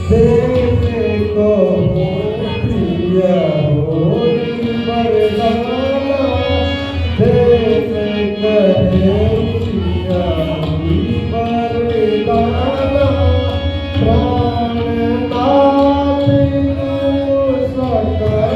देने को प्रिय होई वरदाना देने करे प्रिय होई वरदाना प्राणनाथ सकल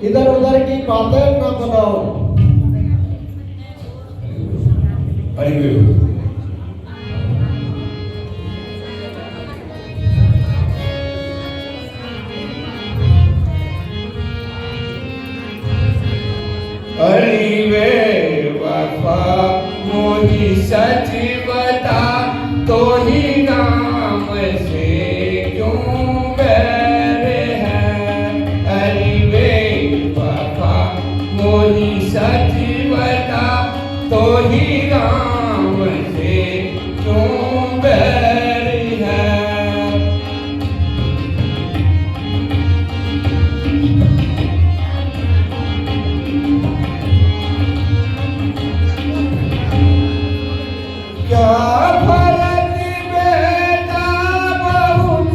इधर उधर की बातें ना बनाओ। हरि वे वफा मोही सच बता, तो ही नाम से क्यों बैर है। अरे बेवफा मोही सच बता, तो ही नाम से क्यों बैर है। क्या भरत बेटा बहुत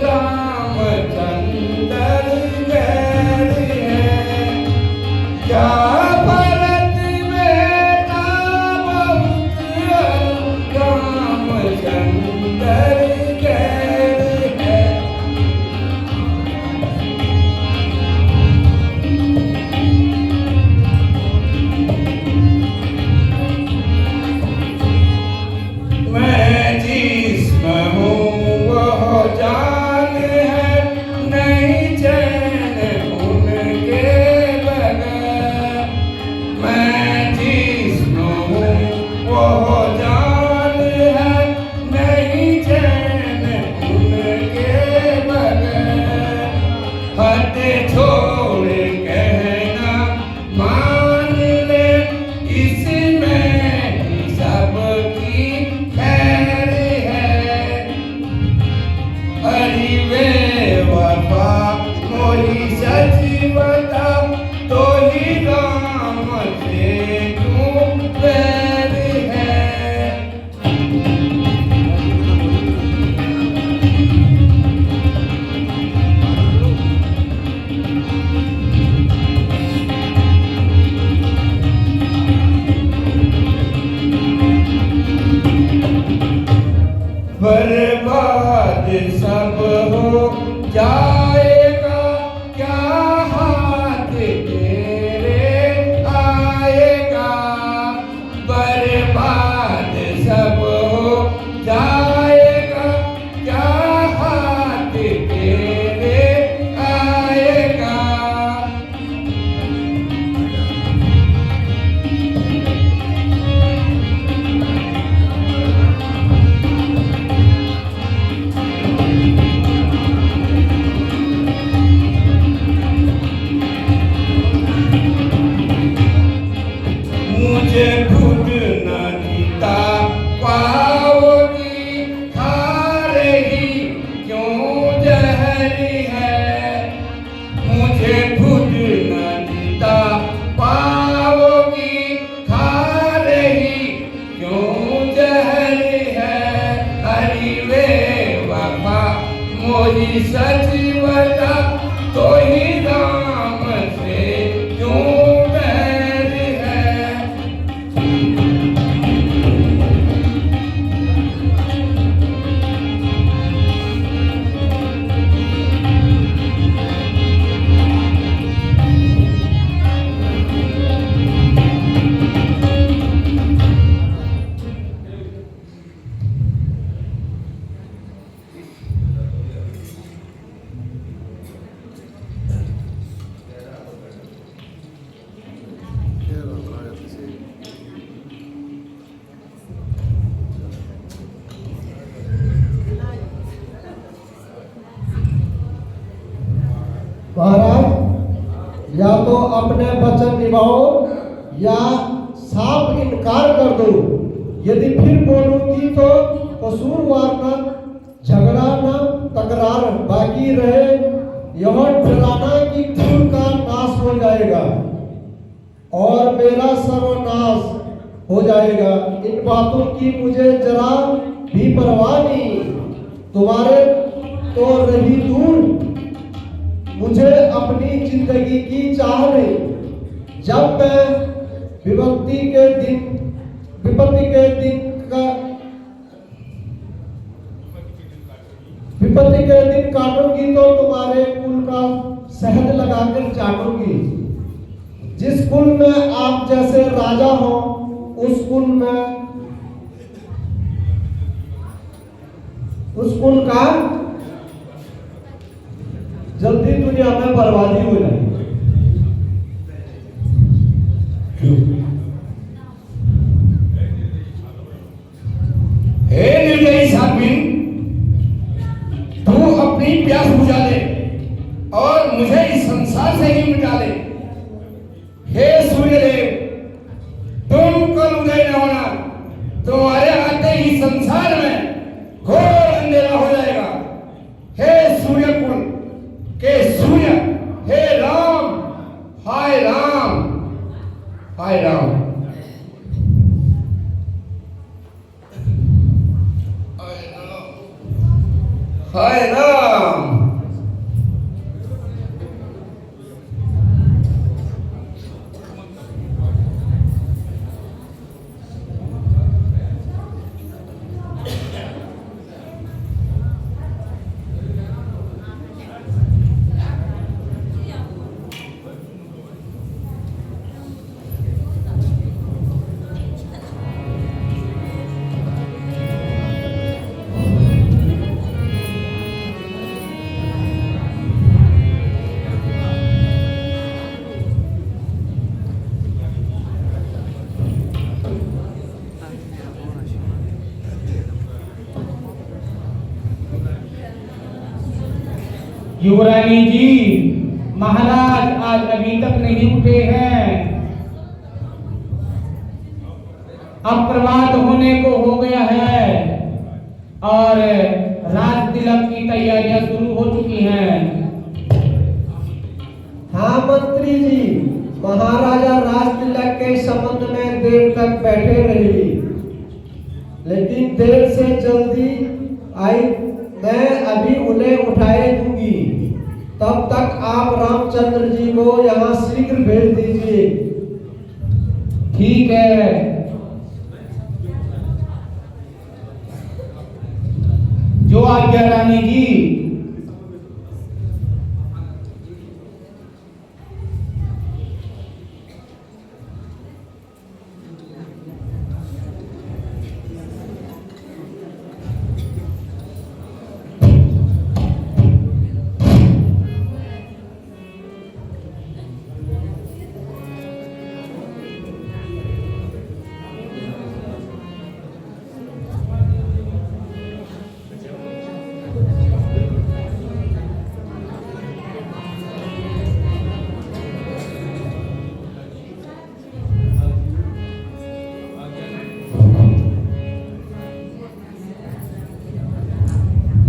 रामचंद्र गैर है। क्या भरत बेटा बहुत रामचंद्र गैर है। मैं जिस्म हूँ वह जान है, नहीं चैन उनके बगैर। मैं जिस्म हूँ वह जान है, नहीं चैन उनके बगैर। हद छोड़ कहना मान ले, इसमें ही सबकी खैर है। अरे बेवफा मोही सच बता, तो ही राम से क्यों बैर है। बर्बाद सब हो जाएगा, क्या हाथ तेरे आएगा। बर्बाद सब हो जाएगा, क्या हाथ तेरे आएगा। मुझे खुद न जीता पाओगी, खा रही क्यों जहर है। मुझे खुद न जीता पाओगी, खा रही क्यों जहर है। अरे बेवफा मोही सच बता, तो ही राम से क्यों बैर है। महाराज, या तो अपने वचन निभाओ या साफ इनकार कर दो। यदि फिर बोलूंगी तो कसूरवार न झगड़ा न तकरार बाकी रहे, यह डराना कि कुल का नाश हो जाएगा और मेरा सर्वनाश हो जाएगा। इन बातों की मुझे जरा भी परवाह नहीं। तुम्हारे तो रही दूर, मुझे अपनी जिंदगी की चाह नहीं। जब मैं विपत्ति के दिन काटूंगी तो तुम्हारे कुल का शहद लगाकर चाटूंगी। जिस कुल में आप जैसे राजा हो, उस कुल का जल्दी दुनिया में बर्बादी हो जाएगी। संसार में घोर अंधेरा हो जाएगा। हे सूर्य कुल के सूर्य, हे राम, हाय राम, हाय राम, हाय राम। युवरानी जी, महाराज आज अभी तक नहीं उठे हैं। अब प्रभात होने को हो गया है और राज तिलक की तैयारियां शुरू हो चुकी हैं। हाँ मंत्री जी, महाराजा राज तिलक के संबंध में देर तक बैठे रही, लेकिन देर से जल्दी आई मैं अभी उन्हें उठाए दूंगी। तब तक आप रामचंद्र जी को यहाँ शीघ्र भेज दीजिए। ठीक है। जो आज्ञा रानी जी।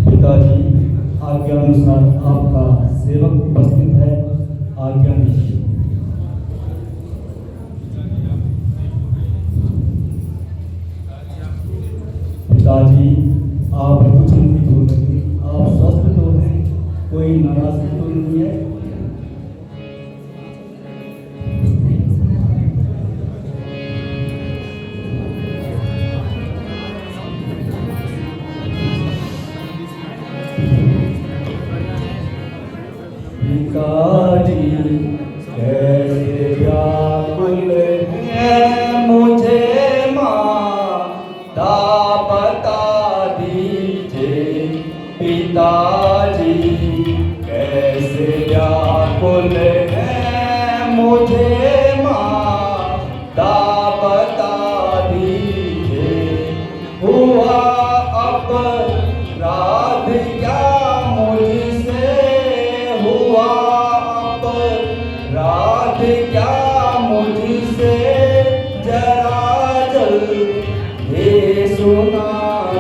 पिताजी, आज्ञानुसार आपका सेवक उपस्थित है, आज्ञा दीजिए। पिताजी, आप कुछ नहीं बोल रहे, आप स्वस्थ तो हैं, कोई नाराजगी तो नहीं है? पिताजी कैसे व्याकुल है मुझे माता बता दीजिए। पिताजी कैसे व्याकुल है मुझे माता बता दीजिए। हुआ अपराध क्या मुझसे, हुआ अपराध क्या मुझसे, जरा जल्दी सुना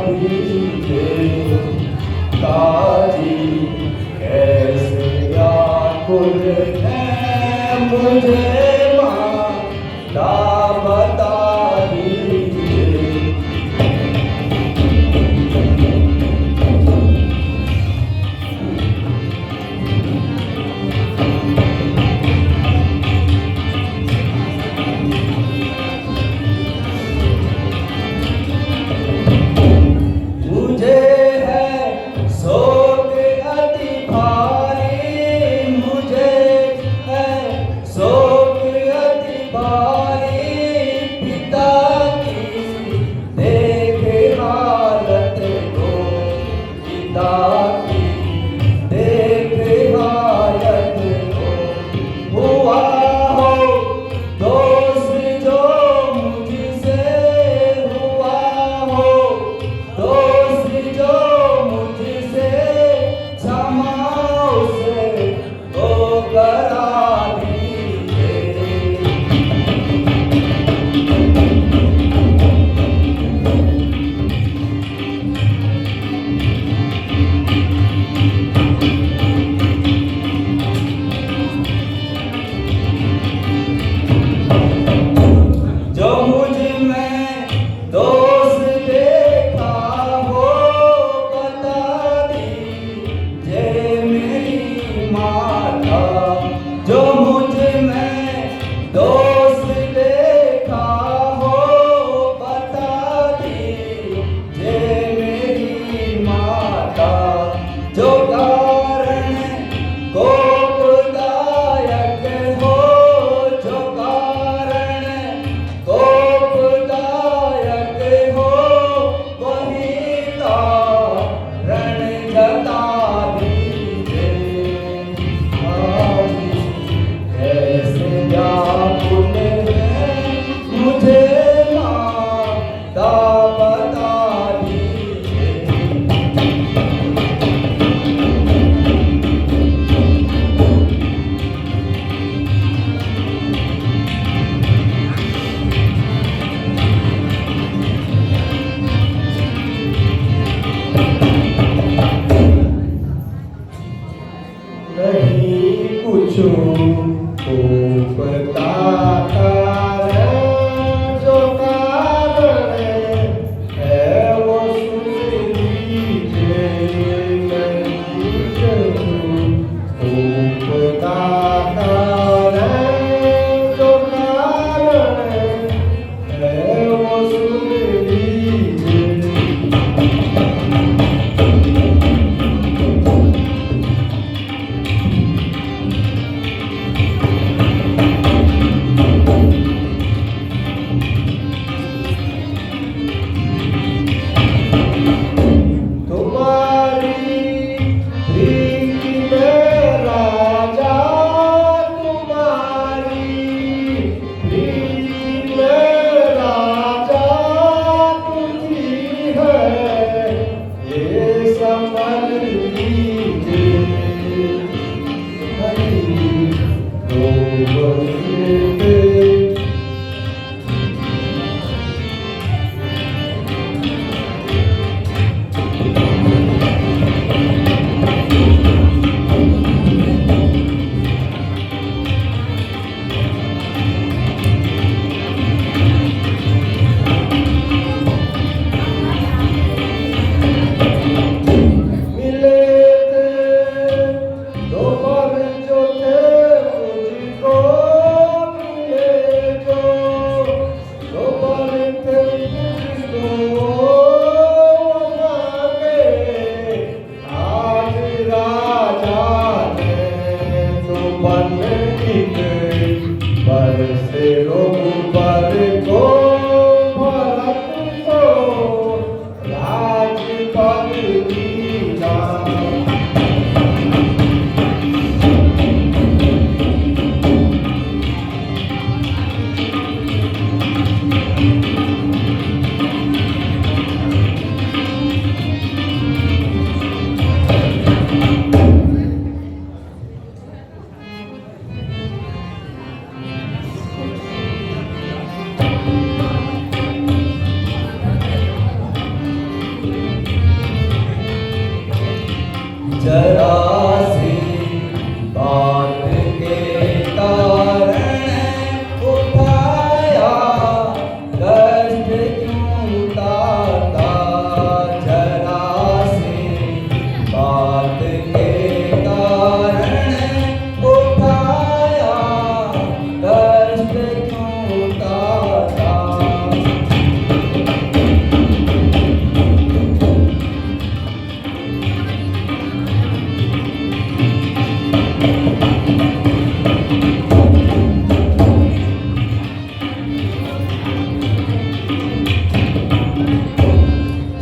दीजिए। पिताजी कैसे व्याकुल है मुझे माता बता दीजिए। मुझे है शोक अति भारी, मुझे है शोक अति भारी, कारण जो कारण है वो सुन लीजिए मैं पूछूं धूप का कारण जो कारण है वो सुन लीजिए। तुम्हारी प्रीति में राजा तुम्हारी प्रीति में राजा तुझी है ये समझ लीजिए हरी दो बंदे मिले थे दो बार जो थे मुझको मिले जो दो बार थे मुझको मांगे आज राजा ने तो बन गए बरसे ऊपर को भरत को राजपद दीना। जरा सी बात के कारण उठाया कष्ट क्यों ताता। जरा सी बात के कारण उठाया कष्ट क्यों ताता।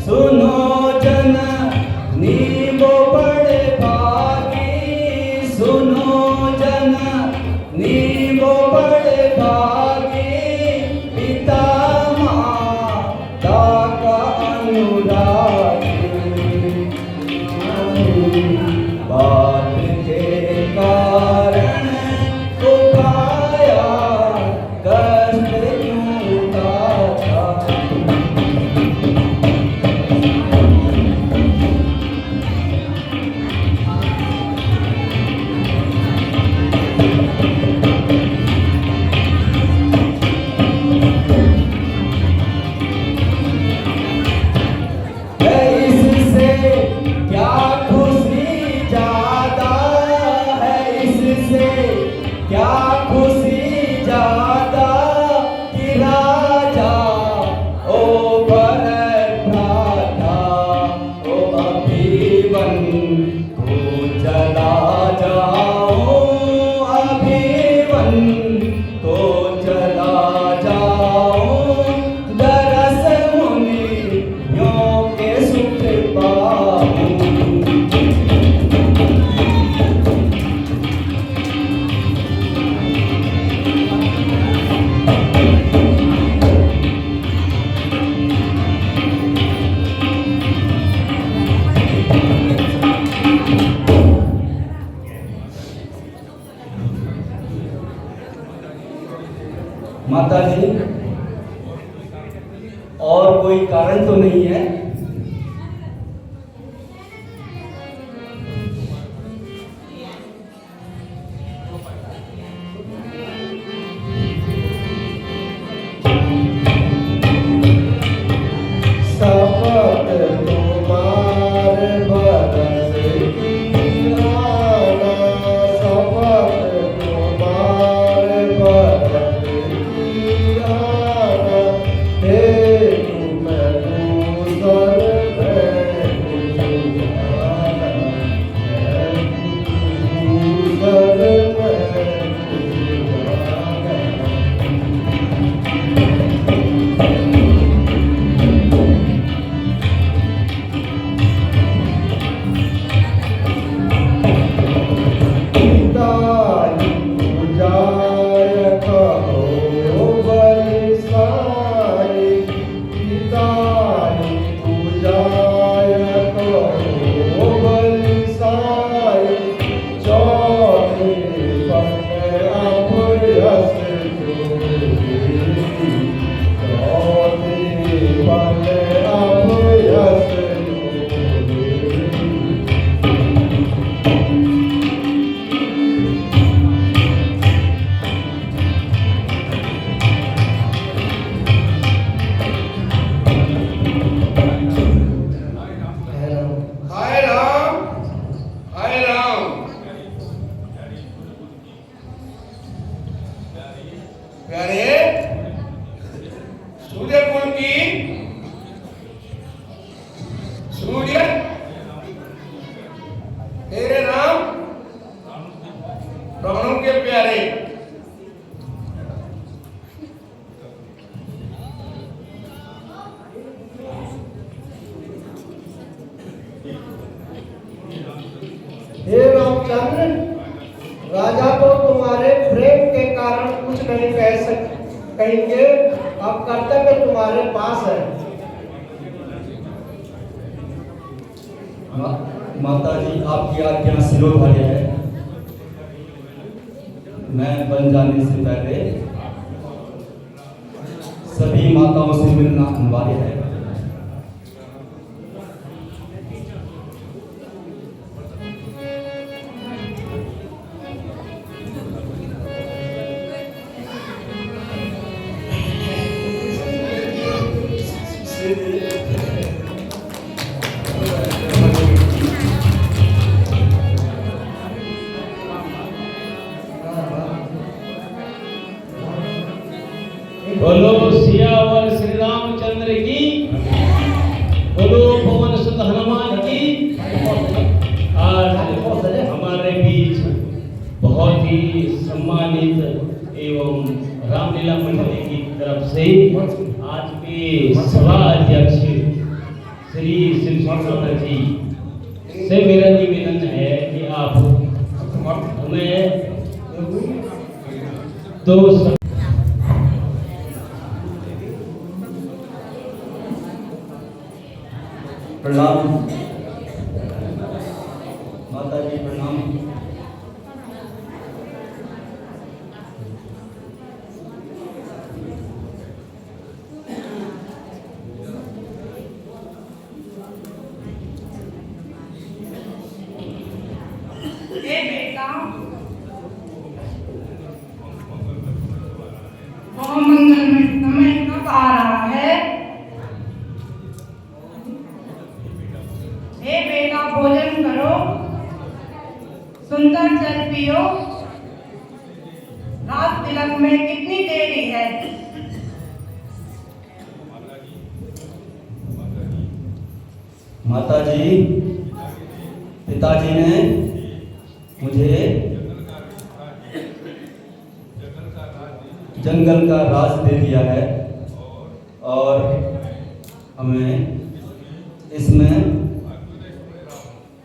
सुनो जननी वो बड़े भागी सुनो जननी वो बड़े भागी पिता माता का अनुरागी बात के कारण उठाया कष्ट क्यों ताता। इससे क्या खुशी ज्यादा है इससे क्या खुशी ज्यादा कि राजा ओ भरत भ्राता ओ अभिमन को चला जाओ अभिमन को चला जाओ दरस मुनियों के सुख पाऊं। माता जी और कोई कारण तो नहीं है? प्यारे सूर्य कुल की सूर्य तेरे राम प्राणों के प्यारे हे रामचंद्र, राजा तो तुम्हारे प्रेम के कारण कुछ नहीं कहेंगे। अब कर्तव्य तुम्हारे पास है। माता जी, आपकी आज्ञा शिरोधार्य है। मैं बन जाने से पहले सभी माताओं से मिलना अनिवार्य है। बोलो सियावर श्री रामचंद्र की, बोलो पवन सुत हनुमान की। आज हमारे बीच बहुत ही सम्मानित एवं रामलीला मंडली की तरफ से आज के सभा अध्यक्ष श्री शिवशंकर जी से मेरा निवेदन है कि आप हमें दो प्रणाम माता जी, प्रणाम। हे बेटा, वह मंगलमय समय कब आ रहा है? हे बेटा, भोजन करो, सुंदर जल पियो। रात तिलक में कितनी देरी है? माता जी, पिताजी ने मुझे जंगल का राज दे दिया है और हमें इसमें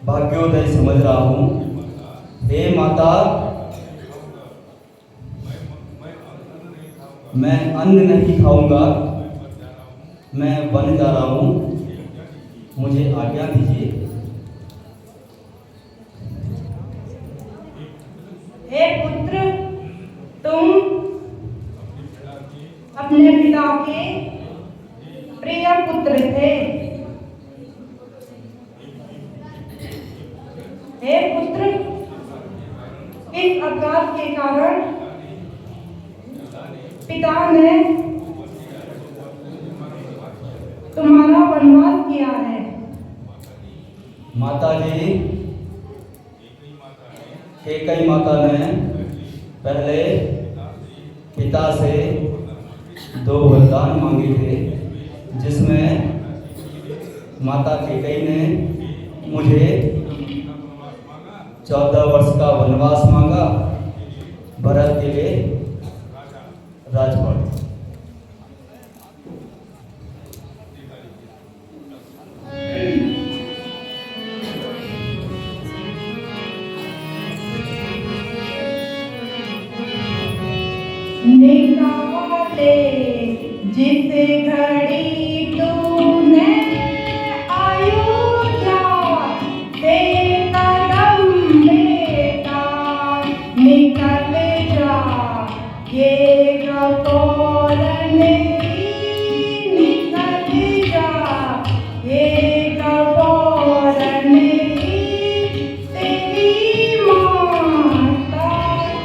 भाग्योदय समझ रहा हूँ। हे माता, मैं अन्न नहीं खाऊंगा, मैं वन जा रहा हूँ, मुझे आज्ञा दीजिए। हे पुत्र, तुम अपने पिता के प्रिय पुत्र थे। हे पुत्र, इस अपराध के कारण पिता ने तुम्हारा वनवास किया है। माता जी, कैकेयी माता ने पहले पिता से 2 वरदान मांगे थे, जिसमें माता कैकेयी ने मुझे 14 वर्ष का वनवास मांगा, भरत के लिए राजपाट। निकाले जिस घड़ी तूने अयोध्या से कदम बेटा, निकल जा ये कपोरन की, निकल जा ये कपोरन की, तेरी माता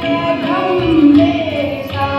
कदम बेटा।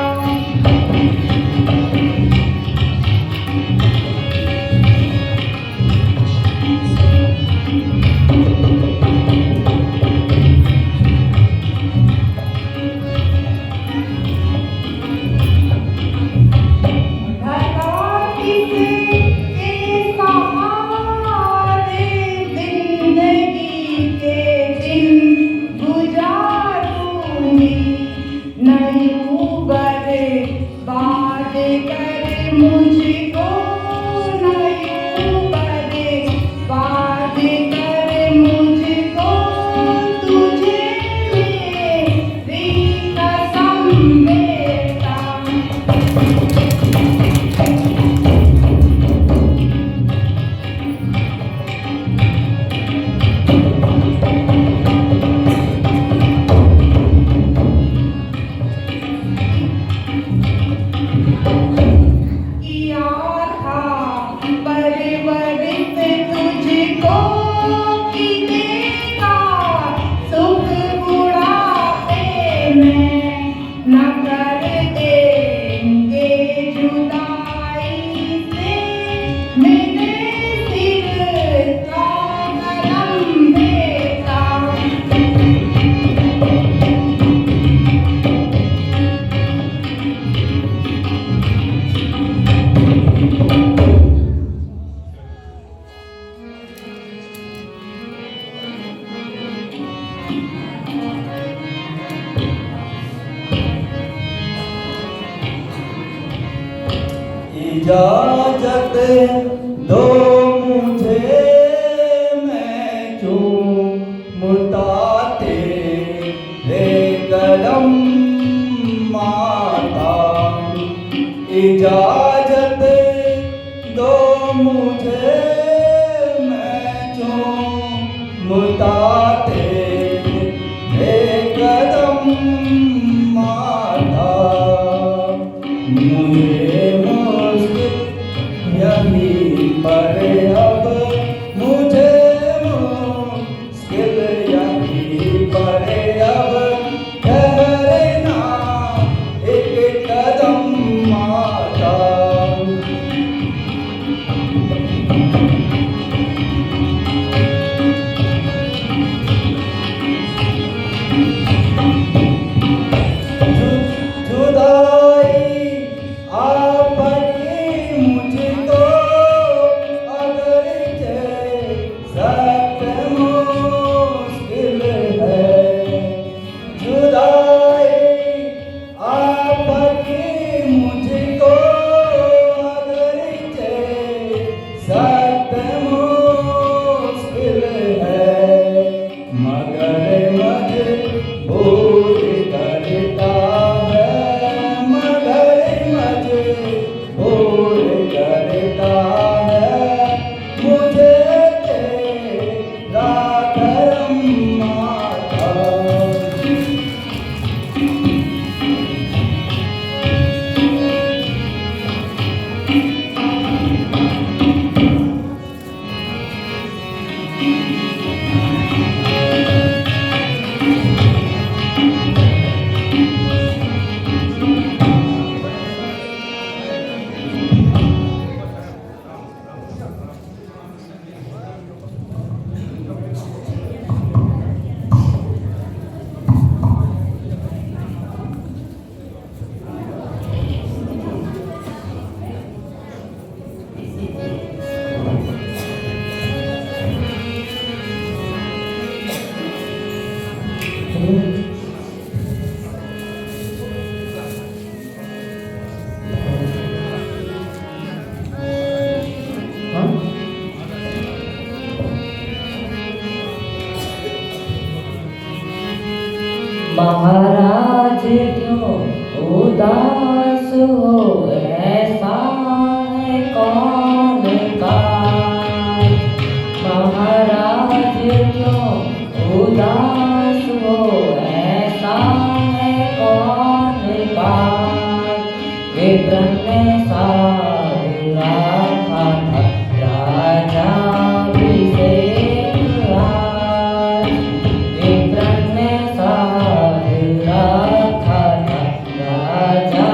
कर मुझको न यूं बर्बाद कर मुझको, तुझे मेरी कसम बेटा। किया था परवरिश तुझको कि देगा सुख बुढ़ापे में, न कर देंगे जुदाई से मेरे सिर का कलम बेटा। इजाजत दो मुझे, मैं चूमता तेरे कदम माता। इजाजत दो मुझे, मैं चूमता तेरे कदम माता। मुझे यही पर अब, मुझे मुश्किल यही पर अब, ठहरना एक कदम माता। जुदाई आपकी मुझको अगर सख्त मुश्किल है। जुदाई आपकी मुझको अगर सख्त मुश्किल है, मगर मजबूर करता है, मगर मजबूर करता है मुझे तेरा करम माता। महाराज क्यों उदास हो, ऐसा है कौन का। महाराज क्यों उदास हो, ऐसा है कौन का। विप्र ने साध रखा था राजा अभिषेक आज। विप्र ने साध रखा था राजा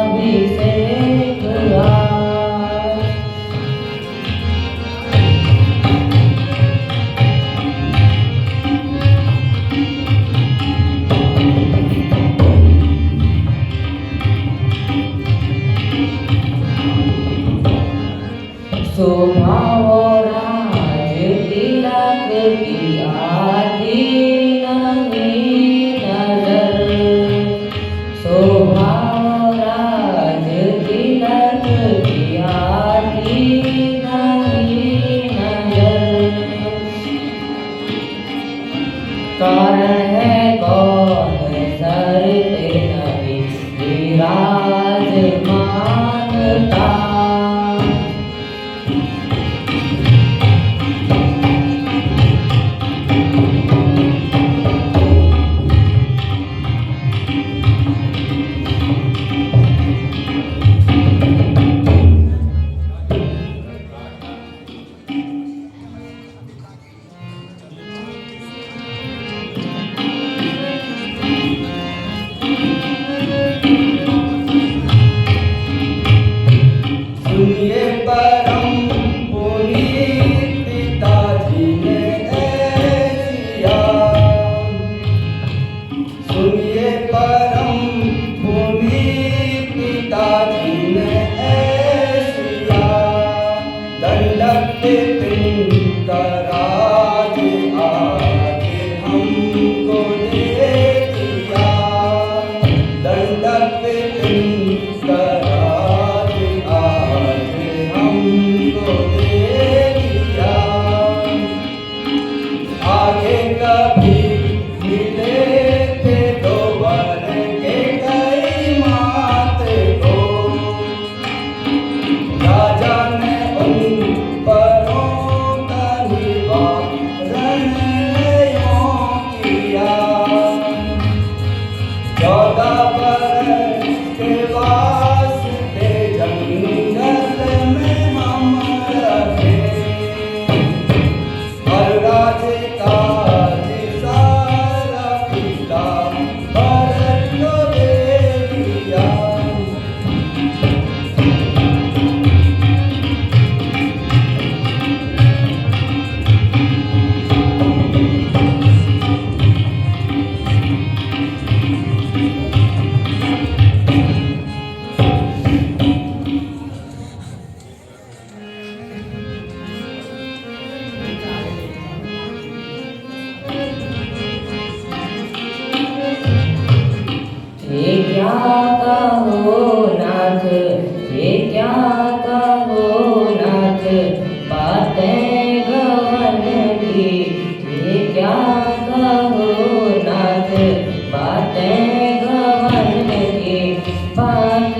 अभिषेक आज। शोभा और राज तिलक की आती नजर। शोभा और राज तिलक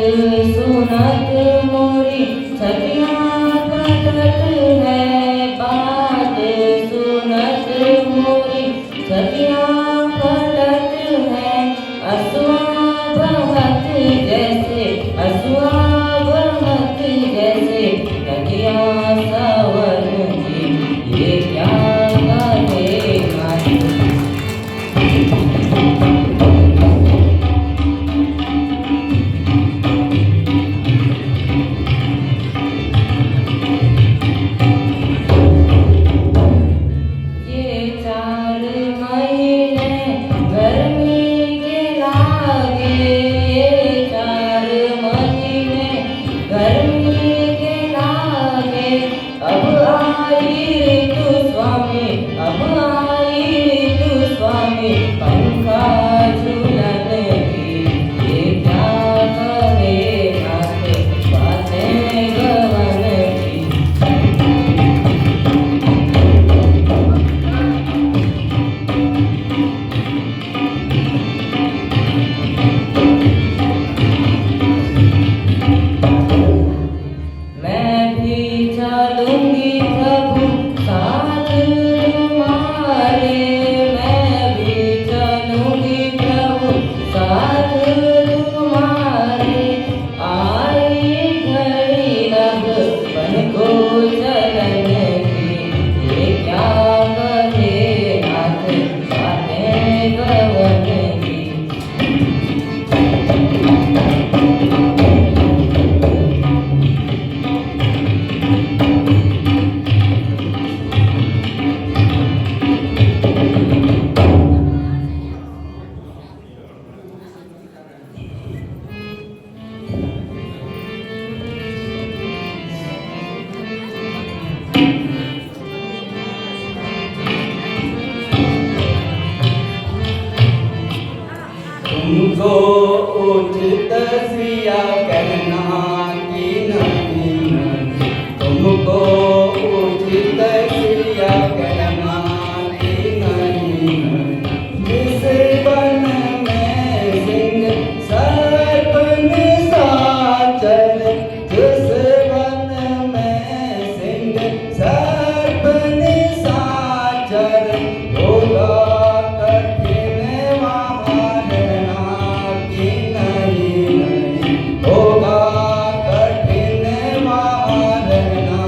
सुनत मोरी छतियाँ कटत है, बात सुनत मोरी छतियाँ कटत है। असुआ बहत जैसे, असुआ बहत जैसे नदियाँ सावन की, ये क्या करे नाथ। ये 4 महीने गर्मी के लागे, ये 4 महीने गर्मी के लागे। अब आई ऋतु स्वामी, अब आई ऋतु स्वामी पंखा झूलन की, ये क्या करे नाथ बातें गवन की। मैं भी चलूंगी प्रभु साथ तुम्हारे, मैं भी चलूंगी प्रभु साथ तुम्हारे। आई घड़ी अब मन को चलन की, ये क्या करे नाथ बातें गवन की। तुमको उचित सिया कहना कि नहीं, तुमको उचित सिया कहना कि नहीं। जिस वन में सिंह सर्प निशाचर, जिस वन में सिंह सर्प निशाचर, होगा कठिन वहाँ रहना कि नहीं, होगा कठिन वहाँ रहना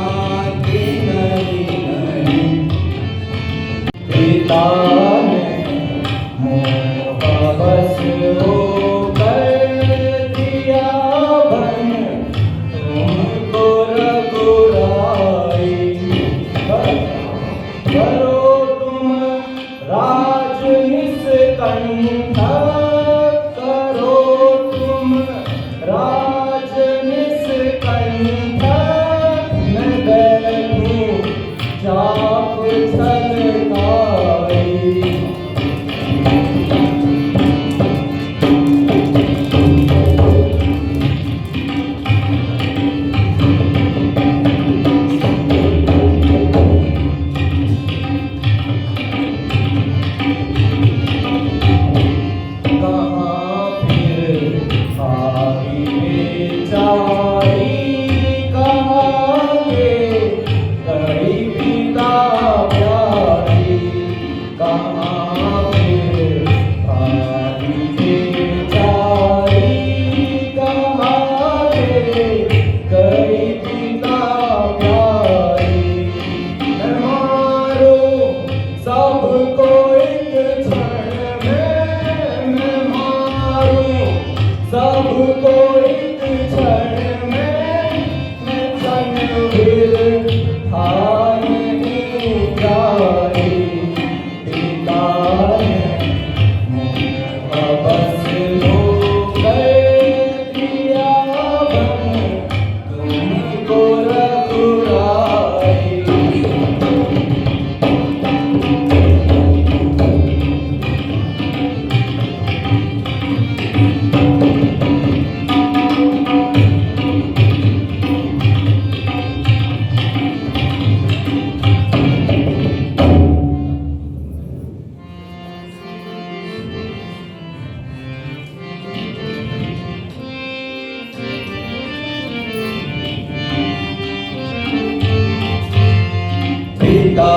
पिता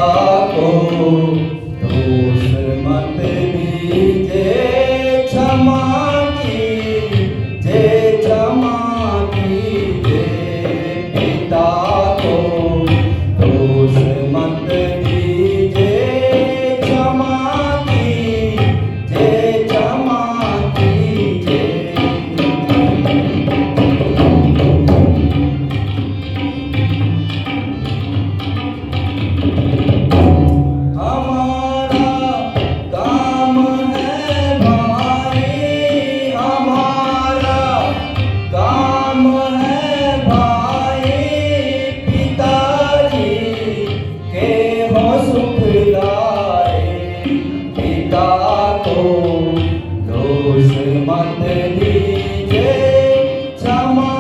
को दोष मत दीजे, क्षमा कीजे, क्षमा कीजे। पिता को दोष मत दीजे, क्षमा कीजे, क्षमा कीजे। हमारा काम है भाई, हमारा काम है भाई, पिताजी के हो सुखदाई। पिता को दोष मत दीजे, क्षमा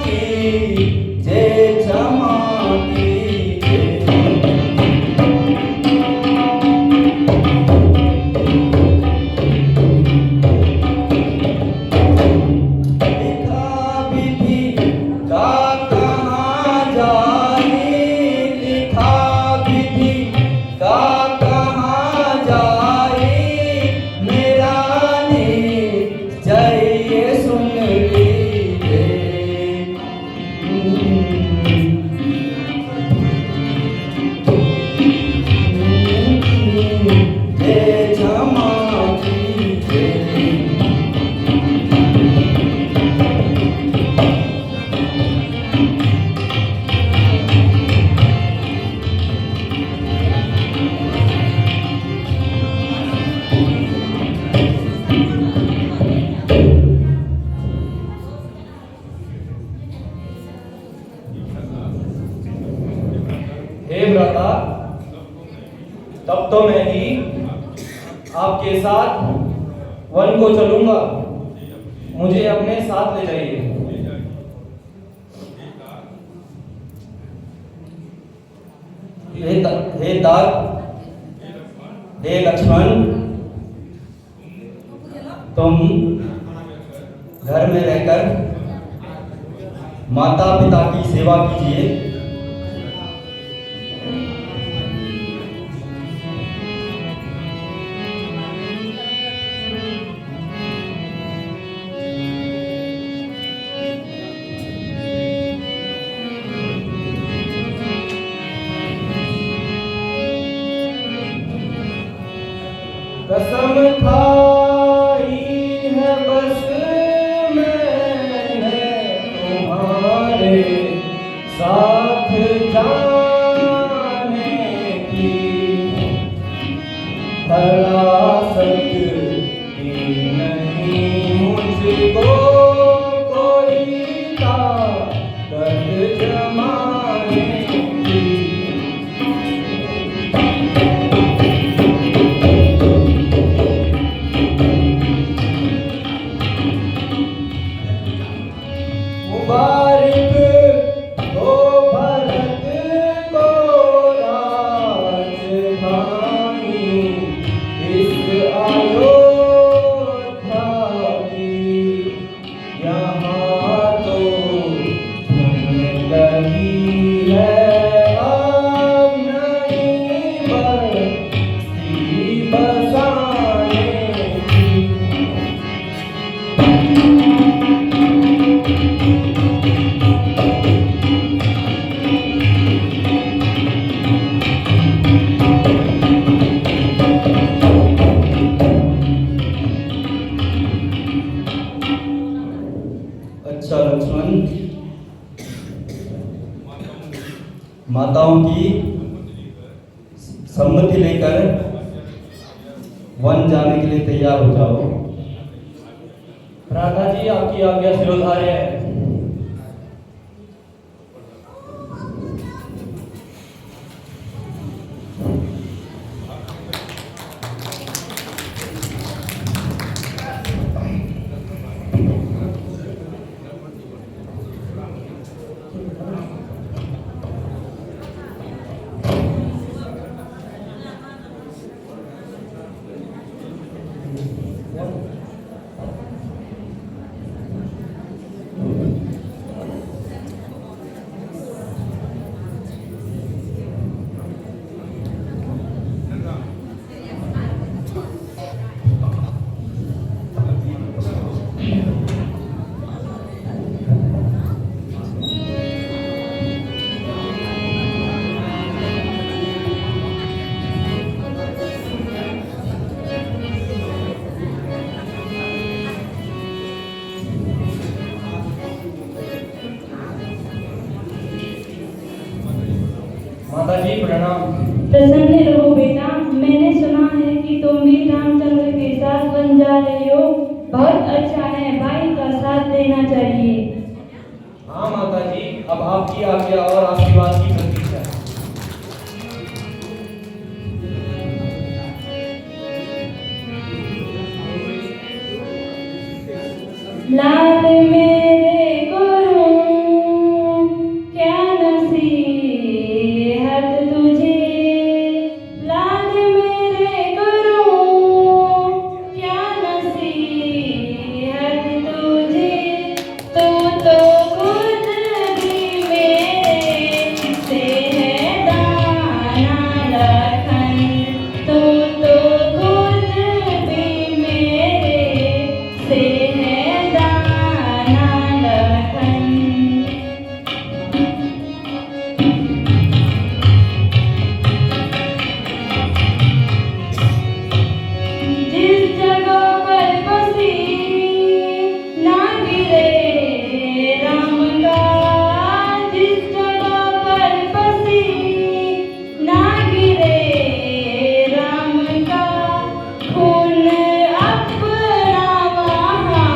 कीजे, क्षमा कीजे। लिखा विधि का कहाँ जाए, लिखा विधि का कहाँ जाए, मेरा निश्चय सुन लीजिए। जे क्षमा कीजिए। हे भ्राता, तब तो मैं ही आपके साथ वन को चलूंगा, मुझे अपने साथ ले जाइए। हे तात, हे लक्ष्मण, तुम घर में रहकर माता पिता की सेवा कीजिए। कसम खाई है बस मैंने तुम्हारे साथ जाने की, भला सकती नहीं मुझको कोई ताकत जमाने की। मुबारक हो भरत को राजधानी इस अयोध्या की। यहाँ तो धूम लगी है अब नई बस्ती बसाने की। अच्छा लक्ष्मण, माताओं की सम्मति लेकर वन जाने के लिए तैयार हो जाओ। भ्राता जी, आपकी आज्ञा शिरोधार्य है। माता जी प्रणाम। प्रसन्न रहो बेटा, मैंने सुना है कि तुम भी रामचंद्र के साथ बन जा रहे हो। बहुत अच्छा है, भाई का साथ देना चाहिए। हाँ माता जी, अब आपकी आज्ञा और आशीर्वाद की प्रतीक्षा। लाल मेरे गुरु क्या नसीहत तुझे, लाल मेरे गुरु क्या नसीहत तुझे, तू तो खुद भी मेरे से है दाना लखन, तू तो खुद भी मेरे से है दाना लखन। जिस जगह पर बसी ना गिरे राम का, जिस जगह पर बसी ना गिरे राम का, खून अपना वहाँ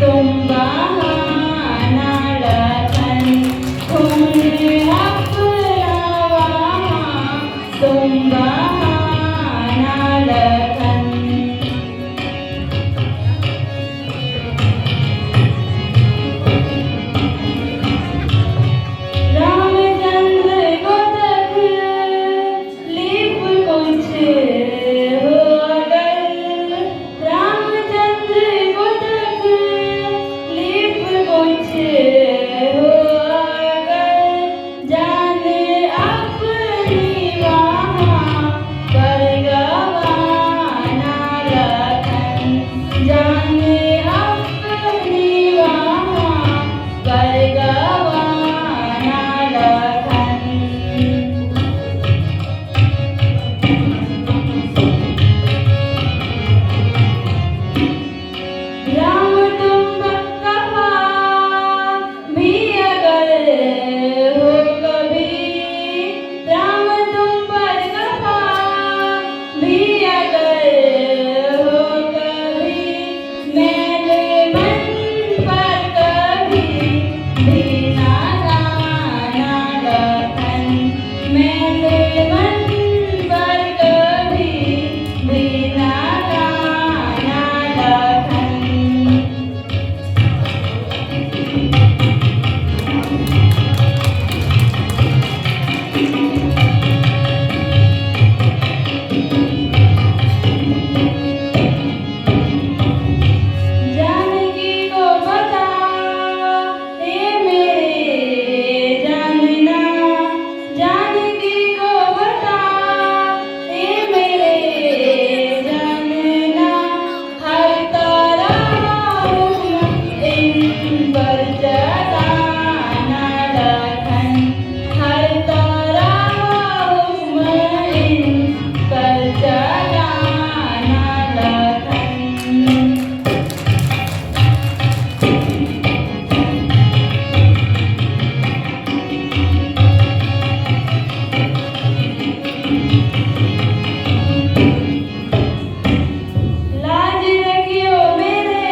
तुम बहाना लखन, खून अपना वहाँ तुम बहाना लखन। रामचंद्र को तकलीफ कुछ हो अगर, रामचंद्र को तकलीफ कुछ हो अगर, जान अपनी वहाँ पर गवाना लखन, जान अपनी वहाँ पर गवाना लखन। राम तुम कहा भी अगर हो कभी, राम तुम पर कहा भी अगर हो कभी, मेरे मन पर कभी भी ना लाना लखन, मेरे मन पर कभी भी ना लाना लखन। जानकी को बता ये मेरे जानना, जानकी को बता ये मेरे जानना, हर तरह इन पर चलाना लखन, हर तरह इन पर चलाना लखन। लाज रखियो मेरे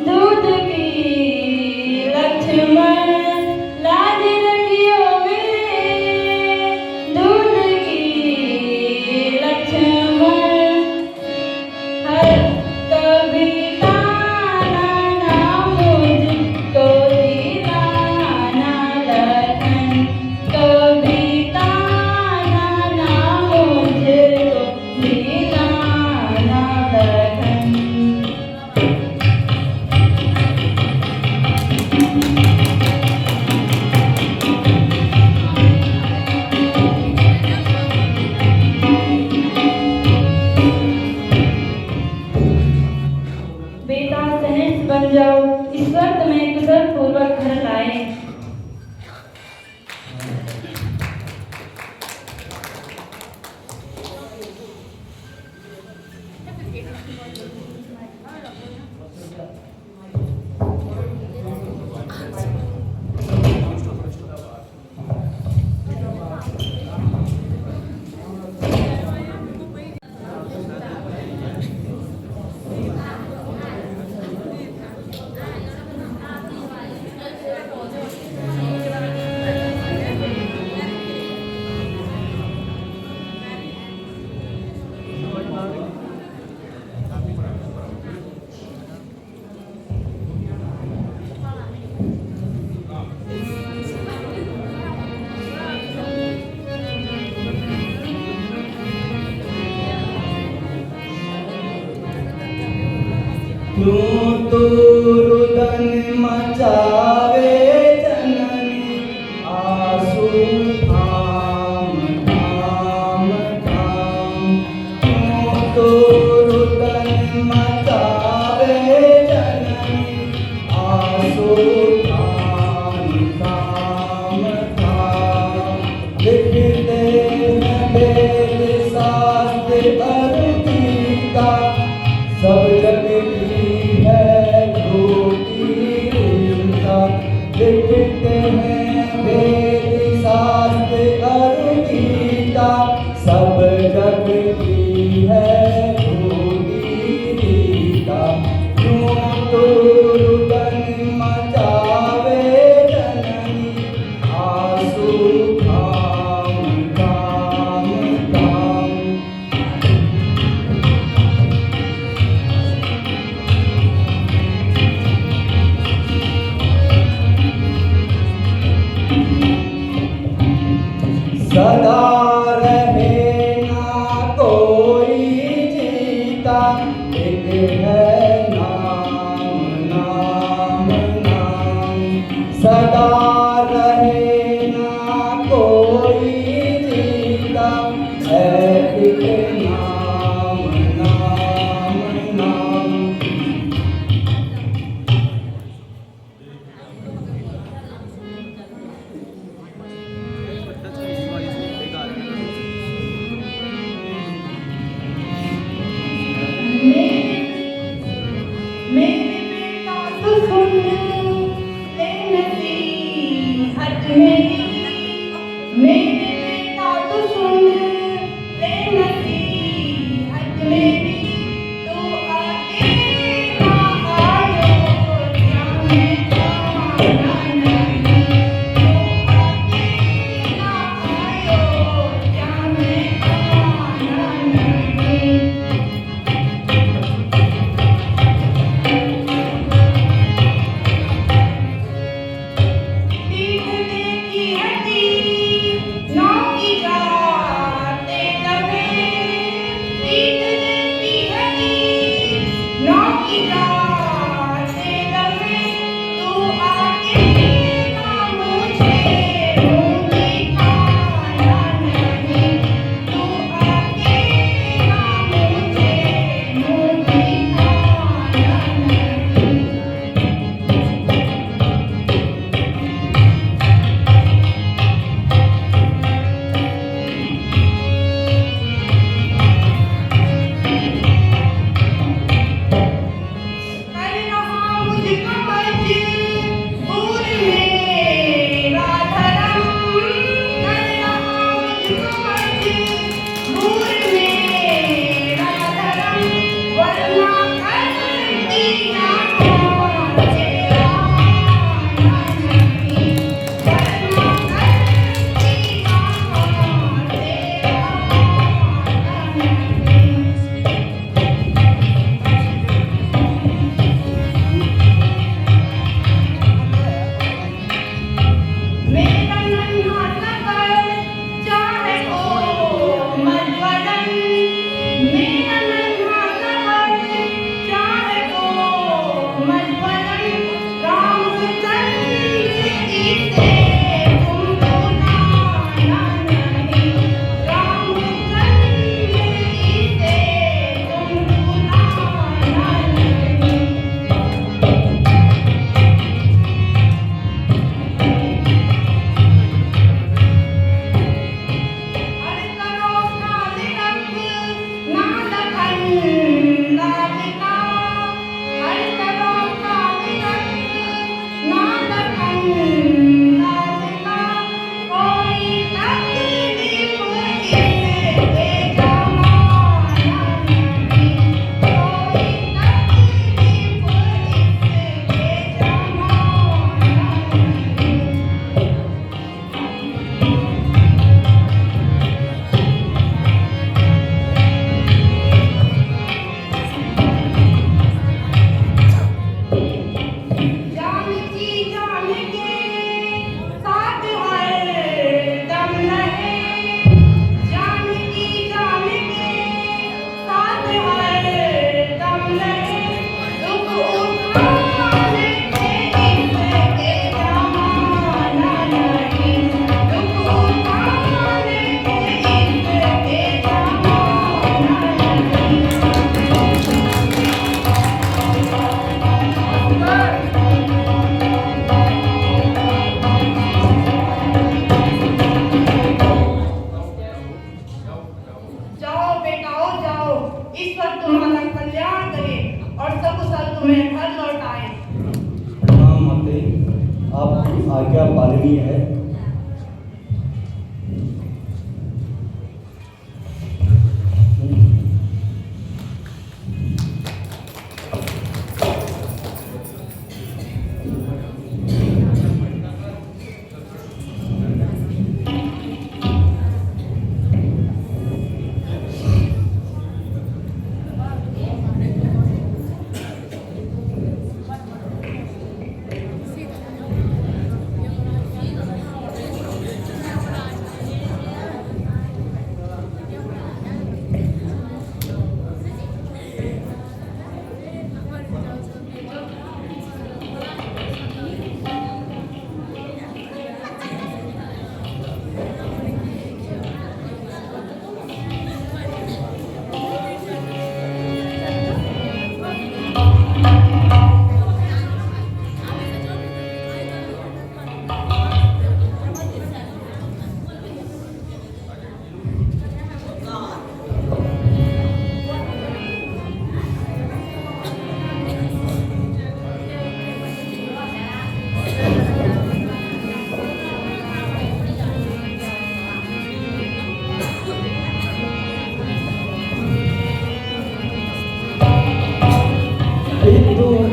दूध की लक्ष्मण, लाज रखियो मेरे दूध की लक्ष्मण, हर कभी ताना ना मुझको दिलाना लखन, कभी ताना ना मुझको दिलाना लखन। तो रुदन मचावे जननी आंसू थाम थाम थाम तो रुदन मचावे जननी आंसू थाम थाम थाम लिखते हैं वेद शास्त्र गीता सब जग की है रोटी चिंता लिखते हैं वेद शास्त्र गीता सब जग की है रोटी चिंता क्यों तो रुदन मचावे जननी आंसू थाम थाम थाम सदा रहे ना कोई जीता एक है नाम नाम नाम सदा रहे ना कोई जीता है एक नाम नाम नाम मेरे बेटा तो सुन ले नसीहत मेरी मेरे बेटा तो सुन ले नसीहत मेरी तो आगे ना आयो क्या मैं आना नहीं तो आगे ना आयो क्या मैं आना नहीं पीठ देखी क्या पालनीय है?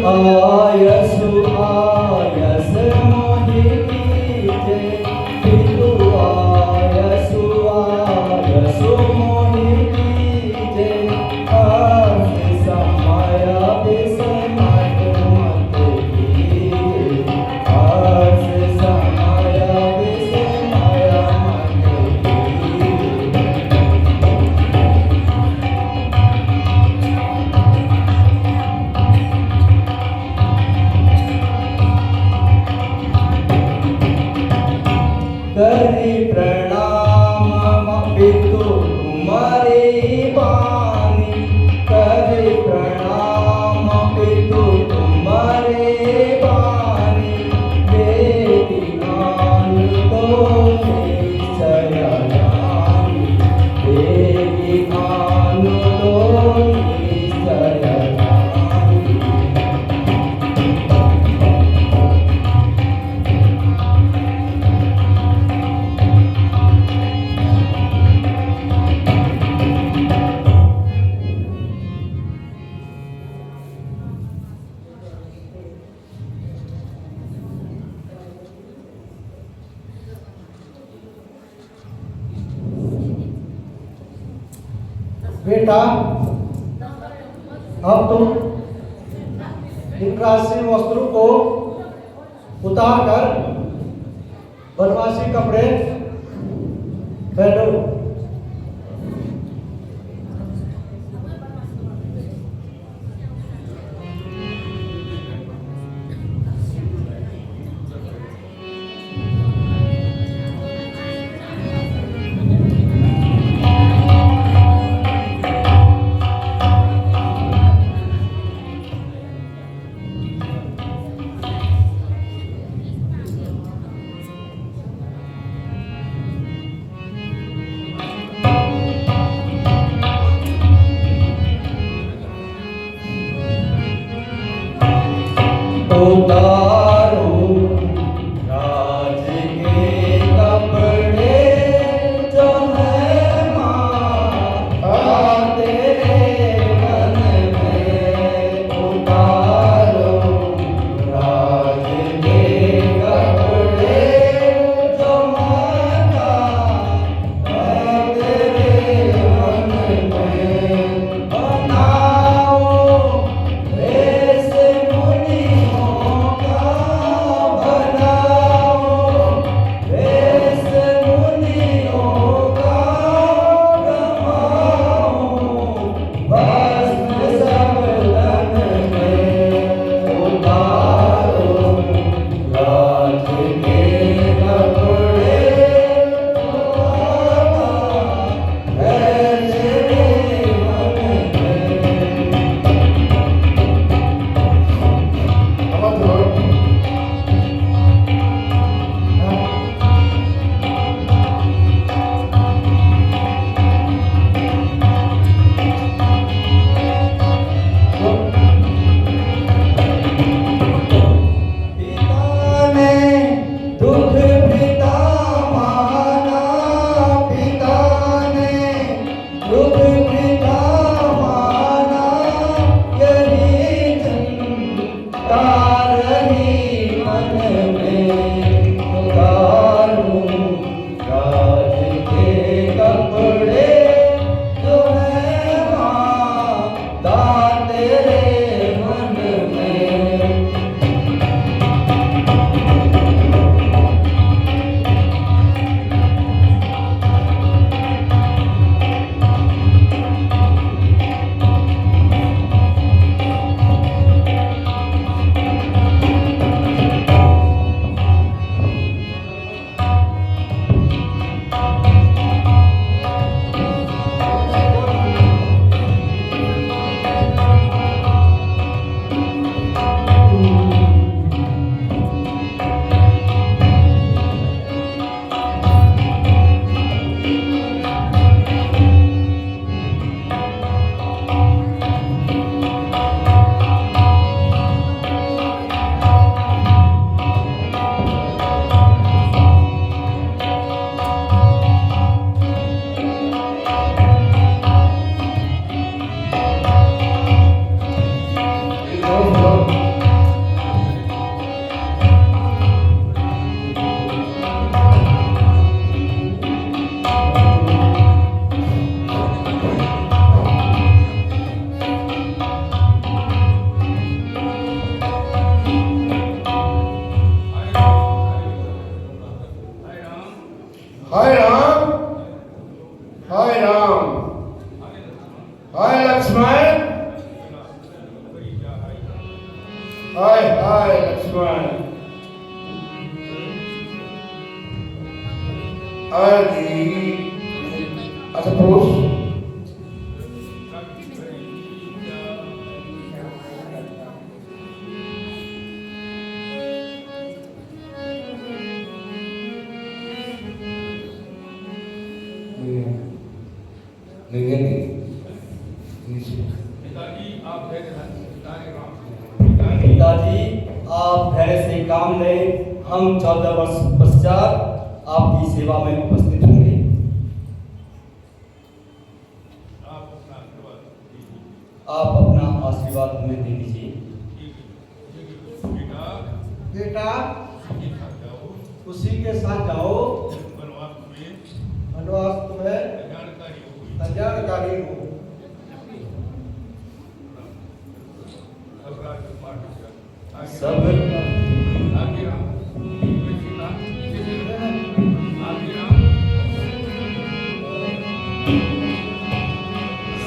आयसु आयस मोहिनी जय पितु आयसु आयसु मोहिनी जय आस समाया विसमत मत कीजे आस समाया विसमया मत कीजे करी प्रणाम पितु तुम्हारे बानी करी प्रणाम पितु तुम्हारे बानी देवी मान तो निश्चय जानी देवी मान तो निश्चय जानी बेटा, अब तुम इन राशि वस्त्रों को उतार कर बनवासी कपड़े पहनो। उतारो राज के कपड़े जो है माता तेरे मन में उतारो राज के कपड़े जो माता तेरे मन में बनाओ ऐसे मुनि का हाय राम, हाय राम, हाय लक्ष्मण, हाय हाय लक्ष्मण, अच्छा पुरुष पिताजी आप धैर्य से काम लें, हम 14 वर्ष पश्चात आपकी सेवा में उपस्थित होंगे। आप अपना आशीर्वाद हमें दे दीजिए। बेटा उसी के साथ जाओ, वनवास तुम्हें कल्याणकारी हो। सब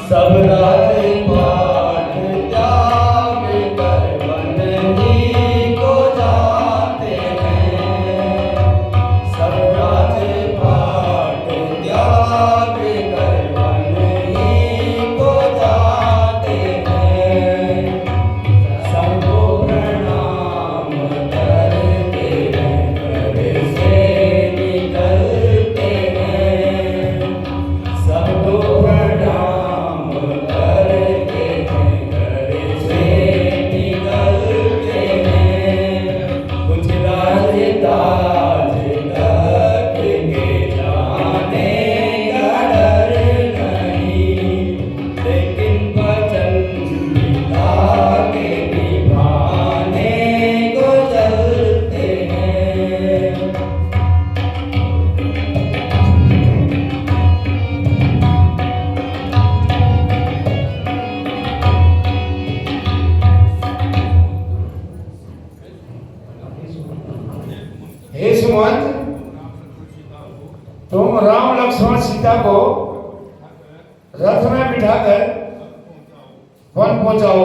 सब राजपाट त्याग कर वन ही को जाते हैं। सब राजपाट त्याग कर वन ही को जाते हैं। सबको प्रणाम करते हैं, घर से निकलते हैं। सबको प्रणाम करते हैं, घर से निकलते हैं। कुछ राज ताज तक के जाने का डर नहीं, लेकिन वचन पिता के निभाने को चलते हैं। हे सुमंत, तुम राम लक्ष्मण सीता को रथ में बिठाकर वन पहुंचाओ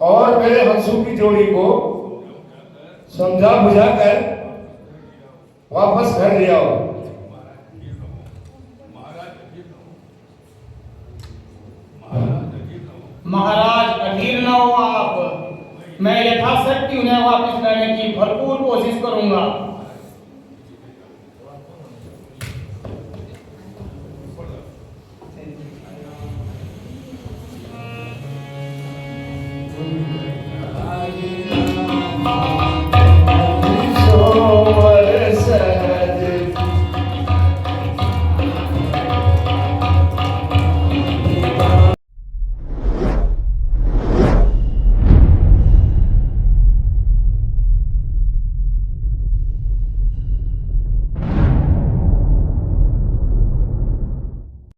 और मेरे हंसू की जोड़ी को समझा बुझाकर वापस घर ले आओ। महाराज अधीर न हो आप, मैं यथाशक्ति उन्हें वापस लाने की भरपूर कोशिश करूंगा।